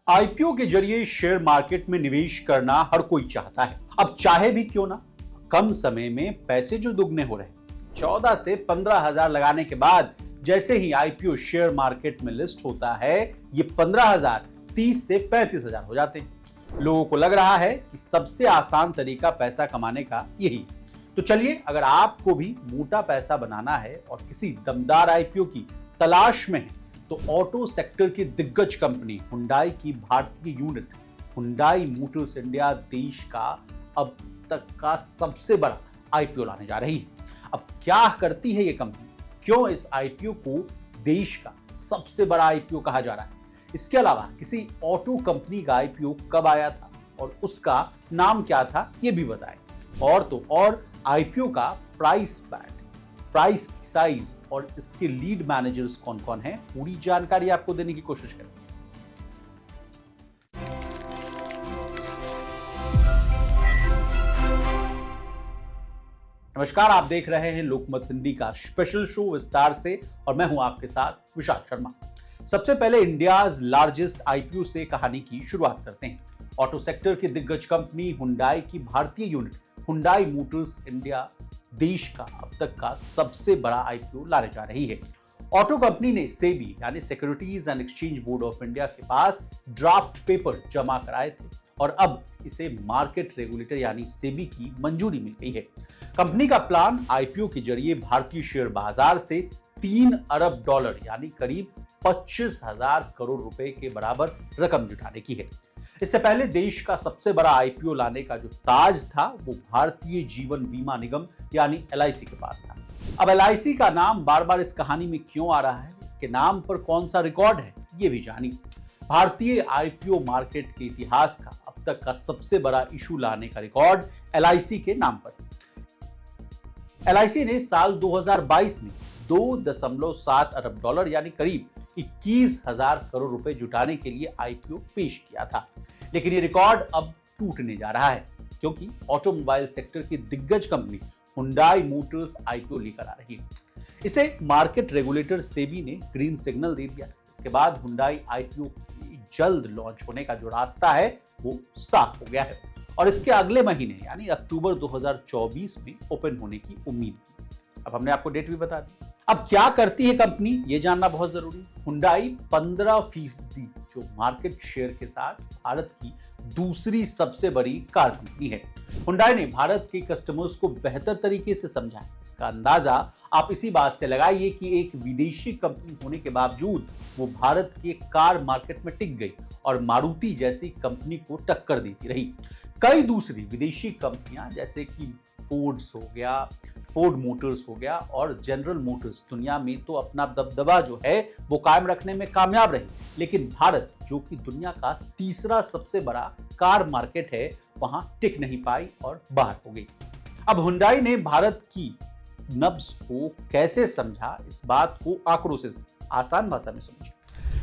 IPO के जरिए share market में निवेश करना हर कोई चाहता है। अब चाहे भी क्यों ना, कम समय में पैसे जो दुगने हो रहे हैं। 14 से 15,000 लगाने के बाद जैसे ही आईपीओ शेयर मार्केट में लिस्ट होता है, ये 15,000 30 से 35,000 हो जाते हैं। लोगों को लग रहा है कि सबसे आसान तरीका पैसा कमाने का यही। तो चलिए, अगर आपको भी मोटा पैसा बनाना है और किसी दमदार आईपीओ की तलाश में है, तो ऑटो सेक्टर की दिग्गज कंपनी हुंडई की भारतीय यूनिट हुंडई मोटर्स इंडिया देश का अब तक का सबसे बड़ा आईपीओ लाने जा रही है। अब क्या करती है ये कंपनी, क्यों इस आईपीओ को देश का सबसे बड़ा आईपीओ कहा जा रहा है, इसके अलावा किसी ऑटो कंपनी का आईपीओ कब आया था और उसका नाम क्या था, ये भी बताएं। और तो और आईपीओ का प्राइस बैंड, प्राइस साइज और इसके लीड मैनेजर्स कौन कौन हैं, पूरी जानकारी आपको देने की कोशिश करें। नमस्कार, आप देख रहे हैं लोकमत हिंदी का स्पेशल शो विस्तार से और मैं हूं आपके साथ विशाल शर्मा। सबसे पहले इंडियाज लार्जेस्ट आईपीओ से कहानी की शुरुआत करते हैं। ऑटो सेक्टर की दिग्गज कंपनी हुंडई की भारतीय यूनिट हुंडई मोटर्स इंडिया देश का अब तक का सबसे बड़ा आईपीओ लाने जा रही है। ऑटो कंपनी ने सेबी यानी securities and exchange board of India के पास ड्राफ्ट पेपर जमा कराए थे और अब इसे मार्केट रेगुलेटर यानी सेबी की मंजूरी मिल गई है। कंपनी का प्लान आईपीओ के जरिए भारतीय शेयर बाजार से $3 अरब यानी करीब 25,000 करोड़ रुपए के बराबर रकम जुटाने की है। इससे पहले देश का सबसे बड़ा आईपीओ लाने का जो ताज था, वो भारतीय जीवन बीमा निगम यानी एलआईसी के पास था। अब एलआईसी का नाम बार बार इस कहानी में क्यों आ रहा है, इसके नाम पर कौन सा रिकॉर्ड है, ये भी जानिए। भारतीय आईपीओ मार्केट के इतिहास का अब तक का सबसे बड़ा इशू लाने का रिकॉर्ड एलआईसी के नाम पर। एलआईसी ने साल 2022 में $2.7 अरब यानी करीब 21,000 करोड़ रुपए जुटाने के लिए आईपीओ पेश किया था। लेकिन ये रिकॉर्ड अब टूटने जा रहा है, क्योंकि ऑटोमोबाइल सेक्टर की दिग्गज कंपनी हुंडई मोटर्स आईपीओ लेकर आ रही है। इसे मार्केट रेगुलेटर सेबी ने ग्रीन सिग्नल दे दिया। इसके बाद हुंडई आईपीओ जल्द लॉन्च होने का जो रास्ता है वो साफ हो गया है और इसके अगले महीने यानी अक्टूबर 2024 में ओपन होने की उम्मीद थी। अब हमने आपको डेट भी बता दी। अब क्या करती है कंपनी, ये जानना बहुत जरूरी है। हुंडई 15% जो मार्केट शेयर के साथ भारत की दूसरी सबसे बड़ी कार कंपनी है। हुंडई ने भारत के कस्टमर्स को बेहतर तरीके से समझा है। इसका अंदाजा आप इसी बात से लगाइए कि एक विदेशी कंपनी होने के बावजूद वो भारत के कार मार्केट में टिक गई और मारुति जैसी कंपनी को टक्कर देती रही। कई दूसरी विदेशी कंपनियां जैसे कि फोर्ड मोटर्स हो गया और जनरल मोटर्स दुनिया में तो अपना दबदबा जो है वो कायम रखने में कामयाब रही, लेकिन भारत जो कि दुनिया का तीसरा सबसे बड़ा कार मार्केट है, वहां टिक नहीं पाई और बाहर हो गई। अब हुंडई ने भारत की नब्ज को कैसे समझा, इस बात को आंकड़ों से आसान भाषा में समझिए।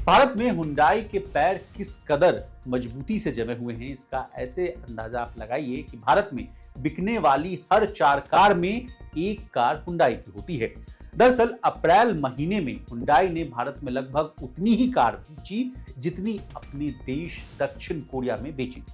भारत में हुंडई के पैर किस कदर मजबूती से जमे हुए हैं, इसका ऐसे अंदाजा आप लगाइए कि भारत में बिकने वाली हर 4 कार में एक कार हुंडई की होती है। दरअसल अप्रैल महीने में हुंडई ने भारत में लगभग उतनी ही कार बेची जितनी अपने देश दक्षिण कोरिया में बेची थी।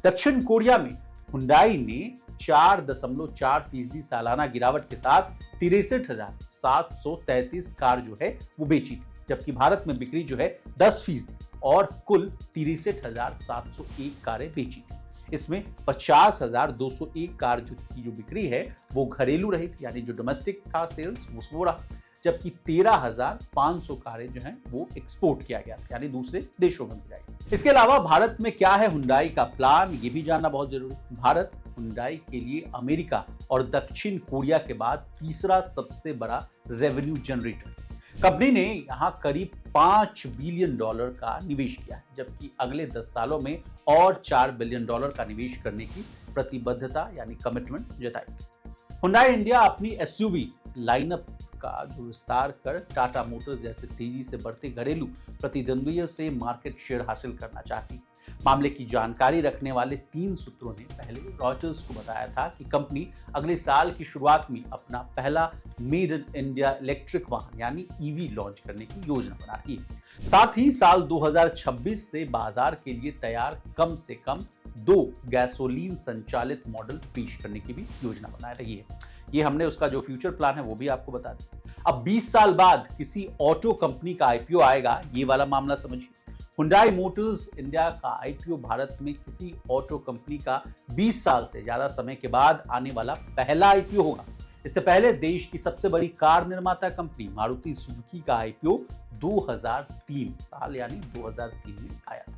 दक्षिण कोरिया में हुंडई ने 4.4% सालाना गिरावट के साथ 63,733 कार जो है वो बेची थी, जबकि भारत में बिक्री जो है 10% और कुल 63,701 कारें बेची थी। इसमें 50,201 कार जो बिक्री है वो घरेलू रही थी, यानी जो डोमेस्टिक था सेल्स वो रहा, जबकि 13,500 कारें जो हैं वो एक्सपोर्ट किया गया था, यानी दूसरे देशों में भिजाई। इसके अलावा भारत में क्या है हुंडई का प्लान, ये भी जानना बहुत जरूरी है। भारत हुंडई के लिए अमेरिका और दक्षिण कोरिया के बाद तीसरा सबसे बड़ा रेवेन्यू जनरेटर। कंपनी ने यहां करीब $5 बिलियन का निवेश किया है, जबकि अगले 10 सालों में और $4 बिलियन का निवेश करने की प्रतिबद्धता यानी कमिटमेंट जताई। हुंडई इंडिया अपनी एसयूवी लाइनअप का जो विस्तार कर टाटा मोटर्स जैसे तेजी से बढ़ते घरेलू प्रतिद्वंद्वियों से मार्केट शेयर हासिल करना चाहती है। मामले की जानकारी रखने वाले 3 सूत्रों ने पहले रॉयटर्स को बताया था कि कंपनी अगले साल की शुरुआत में अपना पहला मेड इन इंडिया इलेक्ट्रिक वाहन यानी ईवी लॉन्च करने की योजना बना रही है। साथ ही साल 2026 से बाजार के लिए तैयार कम से कम 2 गैसोलीन संचालित मॉडल पेश करने की भी योजना बना रही है। ये हमने उसका जो फ्यूचर प्लान है वो भी आपको बता दिया। अब 20 साल बाद किसी ऑटो कंपनी का आईपीओ आएगा, ये वाला मामला समझिए। हुंडई मोटर्स इंडिया का आईपीओ भारत में किसी ऑटो कंपनी का 20 साल से ज्यादा समय के बाद आने वाला पहला आईपीओ होगा। इससे पहले देश की सबसे बड़ी कार निर्माता कंपनी मारुति सुजुकी का आईपीओ 2003 साल यानी 2003 में आया था।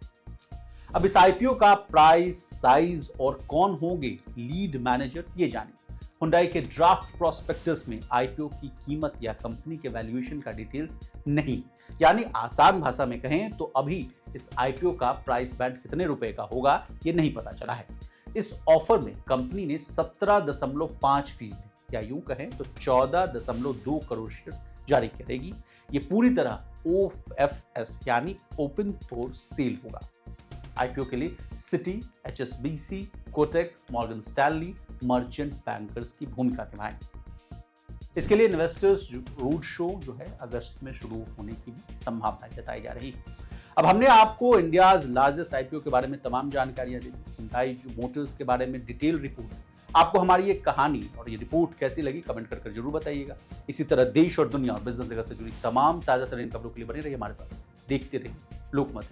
अब इस आईपीओ का प्राइस, साइज और कौन होंगे लीड मैनेजर, ये जानिए। हुंडई के ड्राफ्ट प्रोस्पेक्टस में आईपीओ की कीमत या कंपनी के वैल्यूएशन का डिटेल्स नहीं, यानी आसान भाषा में कहें तो अभी इस आईपीओ का प्राइस बैंड कितने रुपए का होगा ये नहीं पता चला है। इस ऑफर में कंपनी ने 17.5% या यूं कहें तो 14.2 करोड़ शेयर्स जारी करेगी। ये पूरी तरह ओएफएस यानी ओपन फॉर सेल होगा। आईपीओ के लिए city, HSBC, Kotak, Morgan Stanley, merchant bankers की भूमिका निभाएंगे। इसके लिए इन्वेस्टर्स रोड शो जो है अगस्त में शुरू होने की भी संभावना जताई जा रही है। अब हमने आपको इंडियाज लार्जेस्ट आईपीओ के बारे में तमाम जानकारियां दी, हुंडई मोटर्स के बारे में डिटेल रिपोर्ट। आपको हमारी ये कहानी और ये रिपोर्ट कैसी लगी कमेंट कर जरूर बताइएगा। इसी तरह देश और दुनिया और बिजनेस जगत से जुड़ी तमाम ताजा तरीन खबरों के लिए बने रहिए हमारे साथ, देखते रहिए लोकमत।